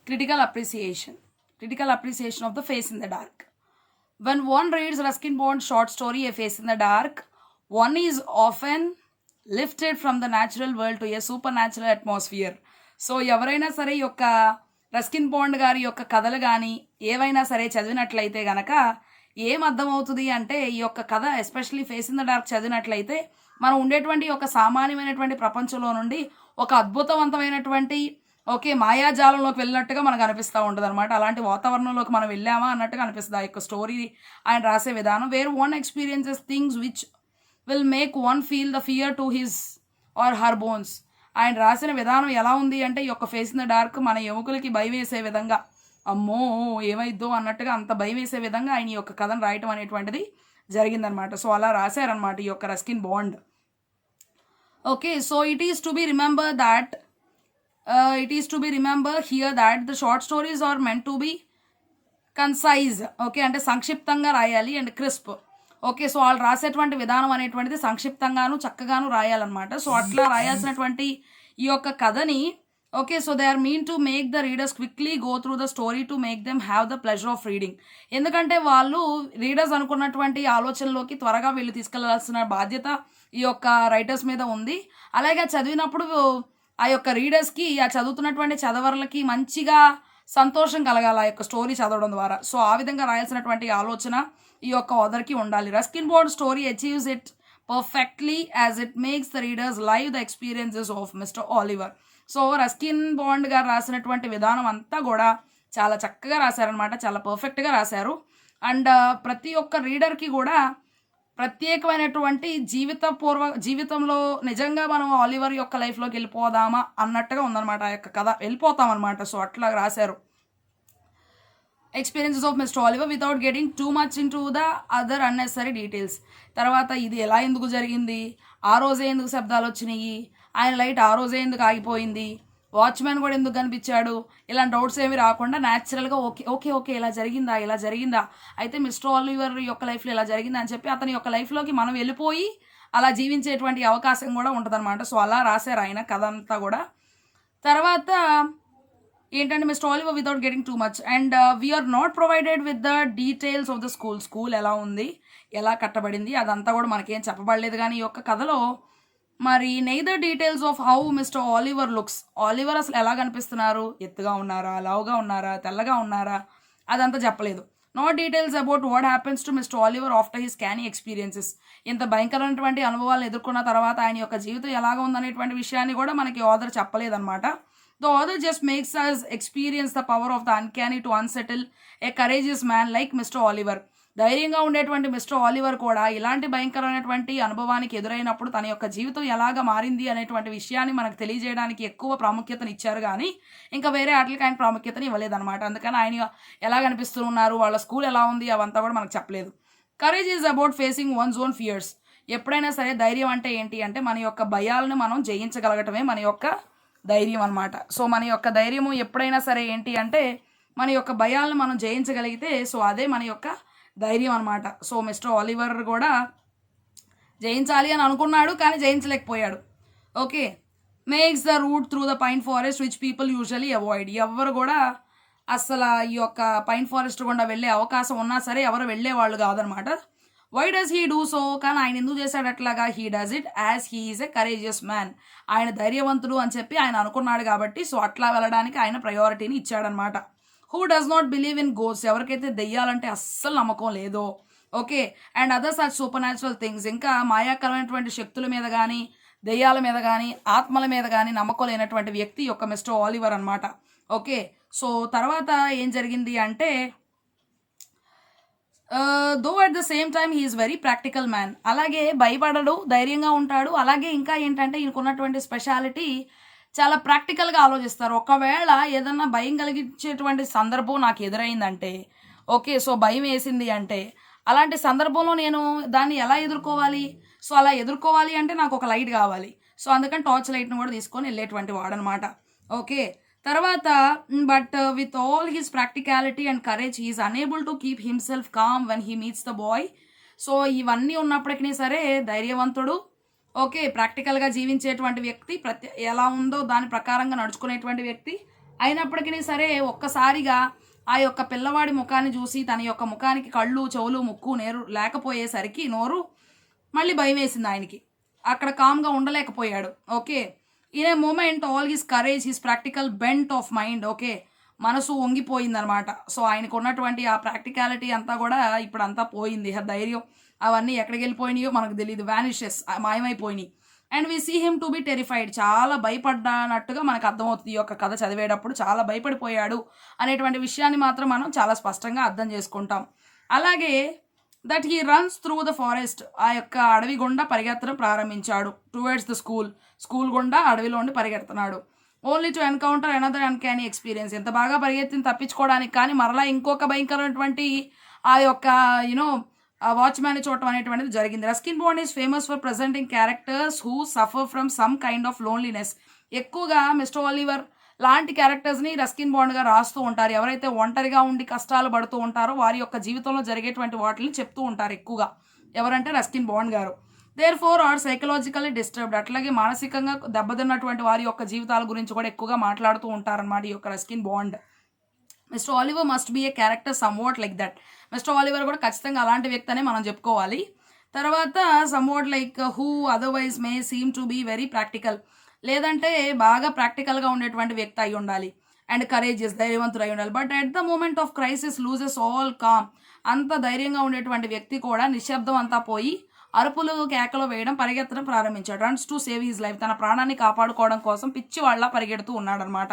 Critical appreciation. Critical appreciation of the Face in the Dark. When one reads Ruskin Bond's short story, A Face in the Dark, one is often lifted from the natural world to a supernatural atmosphere. So ఎవరైనా సరే ఈ యొక్క Ruskin bond గారి యొక్క కథలు కానీ ఏవైనా సరే చదివినట్లయితే గనక ఏం అర్థమవుతుంది అంటే ఈ యొక్క కథ especially face in the dark చదివినట్లయితే మనం ఉండేటువంటి ఒక సామాన్యమైనటువంటి ప్రపంచంలో నుండి ఒక అద్భుతవంతమైనటువంటి మాయాజాలంలోకి వెళ్ళినట్టుగా మనకు అనిపిస్తూ ఉంటుంది అనమాట. అలాంటి వాతావరణంలోకి మనం వెళ్ళామా అన్నట్టుగా అనిపిస్తుంది ఆ యొక్క స్టోరీ ఆయన రాసే విధానం. Where one experiences things which will make one feel the fear to his or her bones. ఆయన రాసిన విధానం ఎలా ఉంది అంటే ఈ యొక్క ఫేస్ ఇన్ ద డార్క్ మన ఎముకలకి భయం వేసే విధంగా, అమ్మో ఏమైద్దో అన్నట్టుగా అంత భయం వేసే విధంగా ఆయన ఈ యొక్క కథను రాయటం అనేటువంటిది జరిగిందనమాట. సో అలా రాశారనమాట ఈ యొక్క Ruskin Bond. Okay, so it is to be remember here that the short stories are meant to be concise. Okay, అంటే సంక్షిప్తంగా రాయాలి అండ్ క్రిస్ప్. ఓకే, సో వాళ్ళు రాసేటువంటి విధానం అనేటువంటిది సంక్షిప్తంగాను చక్కగాను రాయాలన్నమాట. సో అట్లా రాయాల్సినటువంటి ఈ యొక్క కథని okay, so they are mean to make the readers quickly go through the story to make them have the pleasure of reading. ఎందుకంటే వాళ్ళు రీడర్స్ అనుకున్నటువంటి ఆలోచనలోకి త్వరగా వీళ్ళు తీసుకెళ్లాల్సిన బాధ్యత ఈ యొక్క రైటర్స్ మీద ఉంది. అలాగే చదివినప్పుడు ఆ యొక్క రీడర్స్కి ఆ చదువుతున్నటువంటి చదవరులకి మంచిగా సంతోషం కలగాలి ఆ యొక్క స్టోరీ చదవడం ద్వారా. సో ఆ విధంగా రాయాల్సినటువంటి ఆలోచన ఈ యొక్క ఆథర్కి ఉండాలి. Ruskin bond story achieves it perfectly as it makes the readers live the experiences of mister Oliver. So Ruskin Bond గారు రాసినటువంటి విధానం అంతా కూడా చాలా చక్కగా రాశారనమాట, చాలా పర్ఫెక్ట్గా రాశారు. అండ్ ప్రతి ఒక్క రీడర్కి కూడా ప్రత్యేకమైనటువంటి జీవితంలో నిజంగా మనం ఆలివర్ యొక్క లైఫ్లోకి వెళ్ళిపోదామా అన్నట్టుగా ఉందన్నమాట ఆ యొక్క కథ, వెళ్ళిపోతామన్నమాట. సో అట్లా రాశారు. Experiences of mister Oliver without getting too much in to the other unnecessary details. తర్వాత ఇది ఎలా ఎందుకు జరిగింది, ఆ రోజే ఎందుకు శబ్దాలు వచ్చినాయి, ఆయన లైట్ ఆ రోజే ఎందుకు ఆగిపోయింది, వాచ్మెన్ కూడా ఎందుకు కనిపించాడు, ఇలాంటి డౌట్స్ ఏమి రాకుండా న్యాచురల్గా ఓకే ఇలా జరిగిందా అయితే మిస్టర్ ఆలివర్ యొక్క లైఫ్లో ఇలా జరిగిందా అని చెప్పి అతని యొక్క లైఫ్లోకి మనం వెళ్ళిపోయి అలా జీవించేటువంటి అవకాశం కూడా ఉంటుందన్నమాట. సో అలా రాశారు ఆయన కథ అంతా కూడా. తర్వాత ఏంటంటే mister Oliver without getting too much and we are not provided with the details of the school ఎలా ఉంది, ఎలా కట్టబడింది అదంతా కూడా మనకేం చెప్పబడలేదు. కానీ ఈ యొక్క కథలో మరి neither details of how mister Oliver looks, Oliver అసలు ఎలా కనిపిస్తున్నారు, ఎత్తుగా ఉన్నారా, లావుగా ఉన్నారా, తెల్లగా ఉన్నారా, అదంతా చెప్పలేదు. Not details about what happens to mister Oliver after his canny experiences. ఇంత భయంకరమైనటువంటి అనుభవాలను ఎదుర్కొన్న తర్వాత ఆయన యొక్క జీవితం ఎలాగ ఉందనేటువంటి విషయాన్ని కూడా మనకి author చెప్పలేదన్నమాట. The author just makes us experience the power of the uncanny to unsettle a courageous man like Mr. Oliver. ధైర్యంగా ఉండేటువంటి మిస్టర్ ఆలివర్ కూడా ఇలాంటి భయంకరమైనటువంటి అనుభవానికి ఎదురైనప్పుడు తన యొక్క జీవితం ఎలాగ మారింది అనేటువంటి విషయాన్ని మనకు తెలియజేయడానికి ఎక్కువ ప్రాముఖ్యతను ఇచ్చారు, కానీ ఇంకా వేరే ఆటలకి ఆయన ప్రాముఖ్యతని ఇవ్వలేదన్నమాట. అందుకని ఆయన ఎలా కనిపిస్తూ ఉన్నారు, వాళ్ళ స్కూల్ ఎలా ఉంది, అవంతా కూడా మనకు చెప్పలేదు. Courage is about facing once own fears. ఎప్పుడైనా సరే ధైర్యం అంటే ఏంటి అంటే మన యొక్క భయాలను మనం జయించగలగటమే మన యొక్క ధైర్యం అనమాట. సో మన యొక్క ధైర్యము ఎప్పుడైనా సరే ఏంటి అంటే మన యొక్క భయాలను మనం జయించగలిగితే సో అదే మన యొక్క ధైర్యం అనమాట. సో మిస్టర్ ఆలివర్ కూడా జయించాలి అని అనుకున్నాడు కానీ జయించలేకపోయాడు. Okay, makes the route through the pine forest which people usually avoid. ఎవరు కూడా అసలు ఈ యొక్క పైన్ ఫారెస్ట్ గుండా వెళ్ళే అవకాశం ఉన్నా సరే ఎవరు వెళ్ళేవాళ్ళు కాదనమాట. Why does he do so, కానీ ఆయన ఎందుకు చేశాడు అట్లాగా, he does it as he is a courageous man. ఆయన ధైర్యవంతుడు అని చెప్పి ఆయన అనుకున్నాడు కాబట్టి సో అట్లా వెళ్ళడానికి ఆయన ప్రయారిటీని ఇచ్చాడనమాట. Who does not believe in ghost, ఎవరికైతే దెయ్యాలంటే అస్సలు నమ్మకం లేదో okay and others are supernatural things, ఇంకా మాయాకరమైనటువంటి శక్తుల మీద కానీ దెయ్యాల మీద కానీ ఆత్మల మీద కానీ నమ్మకం లేనటువంటి వ్యక్తి యొక్క మిస్టర్ ఆలివర్ అనమాట. ఓకే, సో తర్వాత ఏం జరిగింది అంటే though at the same time he's very practical man. అలాగే భయపడడు, ధైర్యంగా ఉంటాడు. అలాగే ఇంకా ఏంటంటే ఈయనకున్నటువంటి స్పెషాలిటీ చాలా ప్రాక్టికల్గా ఆలోచిస్తారు. ఒకవేళ ఏదన్నా భయం కలిగించేటువంటి సందర్భం నాకు ఎదురైందంటే ఓకే, సో భయం వేసింది అంటే అలాంటి సందర్భంలో నేను దాన్ని ఎలా ఎదుర్కోవాలి, సో అలా ఎదుర్కోవాలి అంటే నాకు ఒక లైట్ కావాలి. సో అందుకని టార్చ్ లైట్ను కూడా తీసుకొని వెళ్ళేటువంటి వాడనమాట. ఓకే, తర్వాత but with all his practicality and courage he is unable to keep himself calm when he meets the boy. So ఇవన్నీ ఉన్నప్పటికీ సరే ధైర్యవంతుడు, ఓకే ప్రాక్టికల్గా జీవించేటువంటి వ్యక్తి, ఎలా ఉందో దాని ప్రకారంగా నడుచుకునేటువంటి వ్యక్తి, అయినప్పటికీ సరే ఒక్కసారిగా ఆ యొక్క పిల్లవాడి ముఖాన్ని చూసి తన యొక్క ముఖానికి కళ్ళు చెవులు ముక్కు లేకపోయేసరికి నోరు మళ్ళీ భయం వేసింది ఆయనకి. అక్కడ కామ్గా ఉండలేకపోయాడు. Okay, in a moment all his courage, his practical bent of mind, okay, మనసు వంగిపోయిందనమాట. సో ఆయనకు ఉన్నటువంటి ఆ ప్రాక్టికాలిటీ అంతా కూడా ఇప్పుడు అంతా పోయింది. ఆ ధైర్యం అవన్నీ ఎక్కడికి వెళ్ళిపోయినాయో మనకు తెలియదు, వానిషెస్, మాయమైపోయినాయి. And we see him to be terrified, చాలా భయపడ్డనట్టుగా మనకు అర్థమవుతుంది. ఈ యొక్క కథ చదివేటప్పుడు చాలా భయపడిపోయాడు అనేటువంటి విషయాన్ని మాత్రం మనం చాలా స్పష్టంగా అర్థం చేసుకుంటాం. అలాగే that he runs through the forest, ఆ యొక్క అడవి గుండా పరిగెత్తడం ప్రారంభించాడు. టువర్డ్స్ ద స్కూల్ గుండా అడవిలో ఉండి పరిగెడుతున్నాడు. Only to encounter another uncanny experience, ఎంత బాగా పరిగెత్తిని తప్పించుకోవడానికి, కానీ మరలా ఇంకొక భయంకరమైనటువంటి ఆ యొక్క వాచ్మ్యాన్ చూడటం అనేటువంటిది జరిగింది. Ruskin bond is famous for presenting characters who suffer from some kind of loneliness. ఎక్కువగా మిస్టర్ ఆలివర్ లాంటి క్యారెక్టర్స్ని రస్కిన్ బాండ్గా రాస్తూ ఉంటారు. ఎవరైతే ఒంటరిగా ఉండి కష్టాలు పడుతూ ఉంటారో వారి యొక్క జీవితంలో జరిగేటువంటి వాటిని చెప్తూ ఉంటారు ఎక్కువగా. ఎవరంటే రస్కిన్ బాండ్ గారు. Therefore are psychologically disturbed, అట్లాగే మానసికంగా దెబ్బతిన్నటువంటి వారి యొక్క జీవితాల గురించి కూడా ఎక్కువగా మాట్లాడుతూ ఉంటారన్నమాట ఈ యొక్క Ruskin Bond. Mister Oliver must be a character somewhat like that. Mister Oliver కూడా ఖచ్చితంగా అలాంటి వ్యక్తి అనే మనం చెప్పుకోవాలి. తర్వాత somewhat like who otherwise may seem to be very practical, లేదంటే బాగా ప్రాక్టికల్గా ఉండేటువంటి వ్యక్తి అయి ఉండాలి. అండ్ కరేజియస్, ధైర్యవంతుడు అయి ఉండాలి. But at the moment of crisis loses all calm, అంత ధైర్యంగా ఉండేటువంటి వ్యక్తి కూడా నిశ్శబ్దం అంతా పోయి అరుపులు కేకలు వేయడం, పరిగెత్తడం ప్రారంభించాడు. Runs to save his life, తన ప్రాణాన్ని కాపాడుకోవడం కోసం పిచ్చి వాళ్ళ పరిగెడుతూ ఉన్నాడు అనమాట.